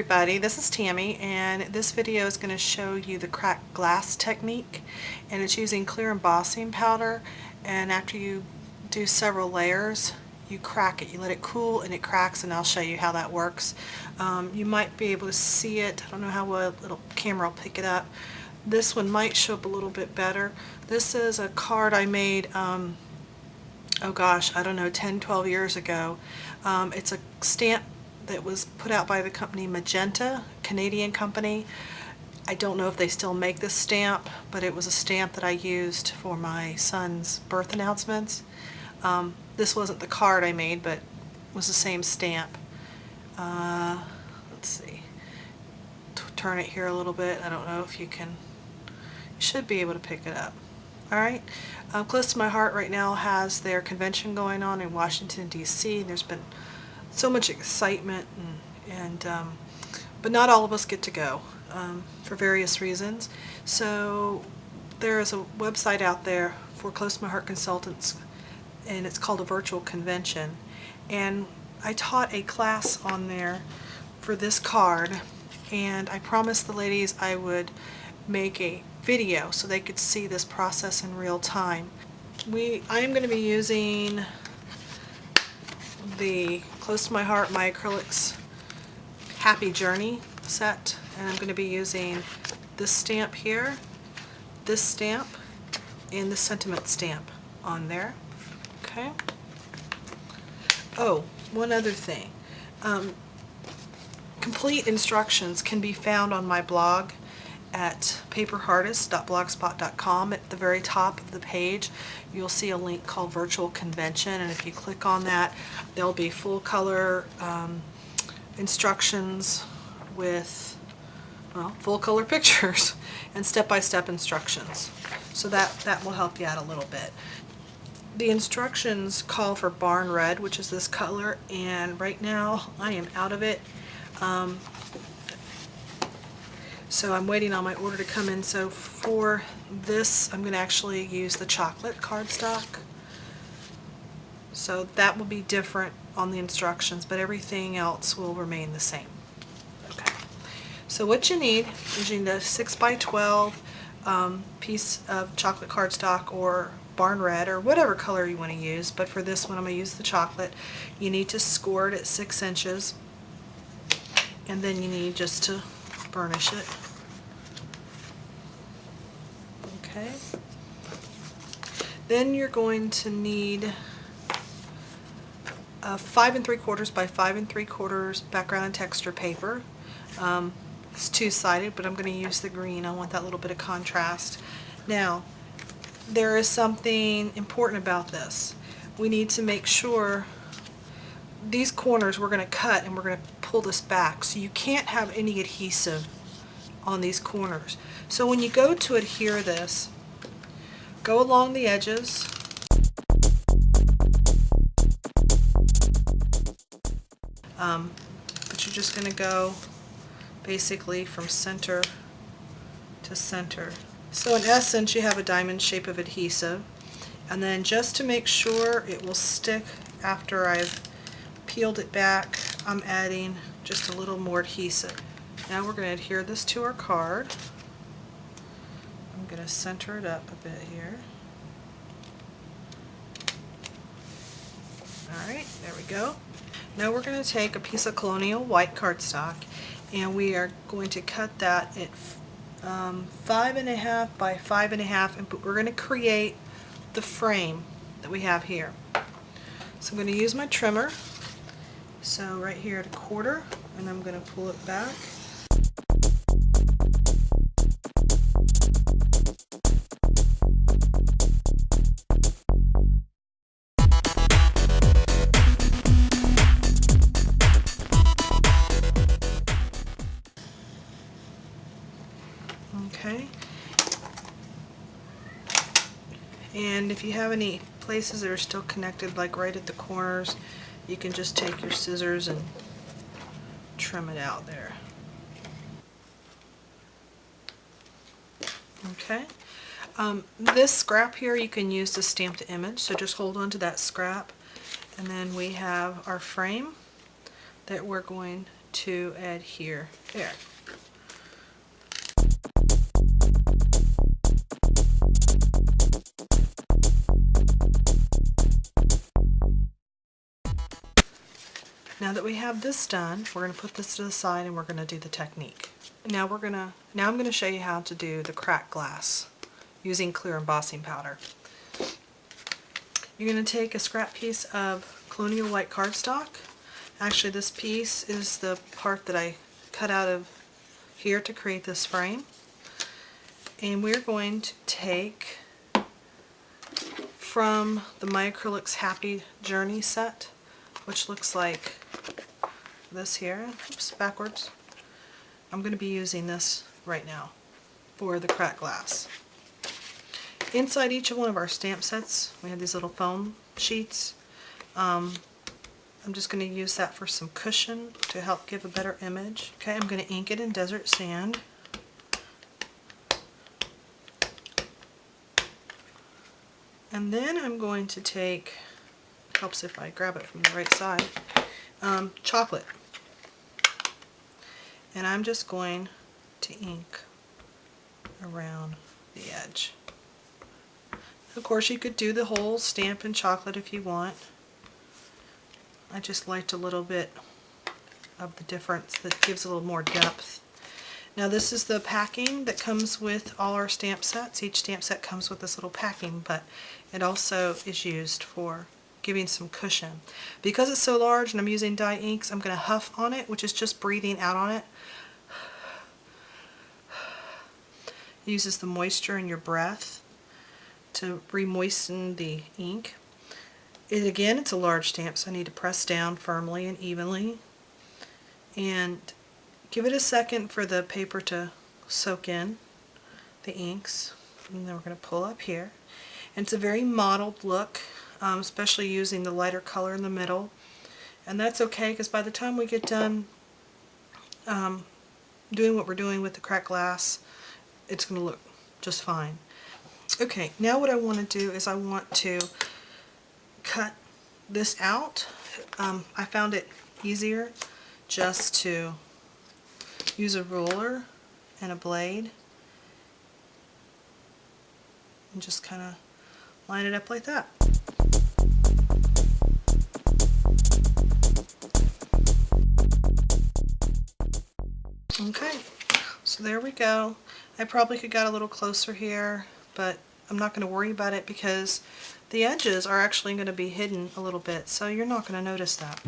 everybody, this is Tammy, and this video is going to show you the cracked glass technique, and it's using clear embossing powder. And after you do several layers, you crack it. You let it cool and it cracks, and I'll show you how that works. You might be able to see it. I don't know how well a little camera will pick it up. This one might show up a little bit better. This is a card I made oh gosh, I don't know, 10-12 years ago. It's a stamp that was put out by the company Magenta, Canadian company. I don't know if they still make this stamp, but it was a stamp that I used for my son's birth announcements. This wasn't the card I made, but it was the same stamp. Let's see. Turn it here a little bit. I don't know if you can. You should be able to pick it up. Alright, Close to My Heart right now has their convention going on in Washington, D.C. There's been so much excitement, but not all of us get to go for various reasons. So there is a website out there for Close to My Heart consultants, and it's called a Virtual Convention. And I taught a class on there for this card, and I promised the ladies I would make a video so they could see this process in real time. I am going to be using the Close to My Heart My Acrylics Happy Journey set, and I'm going to be using this stamp here, this stamp, and the sentiment stamp on there. Okay. Oh, one other thing. Complete instructions can be found on my blog at paperhartist.blogspot.com. At the very top of the page you'll see a link called Virtual Convention, and if you click on that, there'll be full color instructions with full color pictures and step-by-step instructions. So that will help you out a little bit. The instructions call for Barn Red, which is this color, and right now I am out of it. So I'm waiting on my order to come in. So for this, I'm going to actually use the chocolate cardstock. So that will be different on the instructions, but everything else will remain the same. Okay. So what you need is you need a 6x12 piece of chocolate cardstock or Barn Red or whatever color you want to use, but for this one I'm going to use the chocolate. You need to score it at 6 inches, and then you need just to burnish it. Okay. Then you're going to need a 5 3/4 by 5 3/4 background and texture paper. It's two-sided, but I'm going to use the green. I want that little bit of contrast. Now, there is something important about this. We need to make sure these corners we're going to cut, and we're going to pull this back, so you can't have any adhesive on these corners. So when you go to adhere this, go along the edges, but you're just going to go basically from center to center. So in essence you have a diamond shape of adhesive, and then just to make sure it will stick after I've peeled it back, I'm adding just a little more adhesive. Now we're going to adhere this to our card. I'm going to center it up a bit here. Alright, there we go. Now we're going to take a piece of Colonial white cardstock, and we are going to cut that at 5.5 by 5.5, and we're going to create the frame that we have here. So I'm going to use my trimmer. So right here at 1/4, and I'm going to pull it back. Okay. And if you have any places that are still connected, like right at the corners, you can just take your scissors and trim it out there. Okay. This scrap here you can use to stamp the image, so just hold on to that scrap, and then we have our frame that we're going to adhere. There. Now that we have this done, we're going to put this to the side and we're going to do the technique. Now I'm going to show you how to do the cracked glass using clear embossing powder. You're going to take a scrap piece of colonial white cardstock. Actually, this piece is the part that I cut out of here to create this frame. And we're going to take from the My Acrylics Happy Journey set, which looks like this here. Oops, backwards. I'm going to be using this right now for the cracked glass. Inside each of one of our stamp sets, we have these little foam sheets. I'm just going to use that for some cushion to help give a better image. Okay, I'm going to ink it in desert sand. And then I'm going to take, helps if I grab it from the right side, chocolate. And I'm just going to ink around the edge. Of course, you could do the whole stamp in chocolate if you want. I just liked a little bit of the difference that gives a little more depth. Now this is the packing that comes with all our stamp sets. Each stamp set comes with this little packing, but it also is used for giving some cushion. Because it's so large and I'm using dye inks, I'm going to huff on it, which is just breathing out on it. It uses the moisture in your breath to re-moisten the ink. Again, it's a large stamp, so I need to press down firmly and evenly. And give it a second for the paper to soak in the inks. And then we're going to pull up here. And it's a very mottled look, especially using the lighter color in the middle. And that's okay, because by the time we get done doing what we're doing with the cracked glass, it's going to look just fine. Okay, now what I want to do is I want to cut this out. I found it easier just to use a ruler and a blade and just kind of line it up like that. Okay, so there we go. I probably could get a little closer here, but I'm not going to worry about it because the edges are actually going to be hidden a little bit, so you're not going to notice that.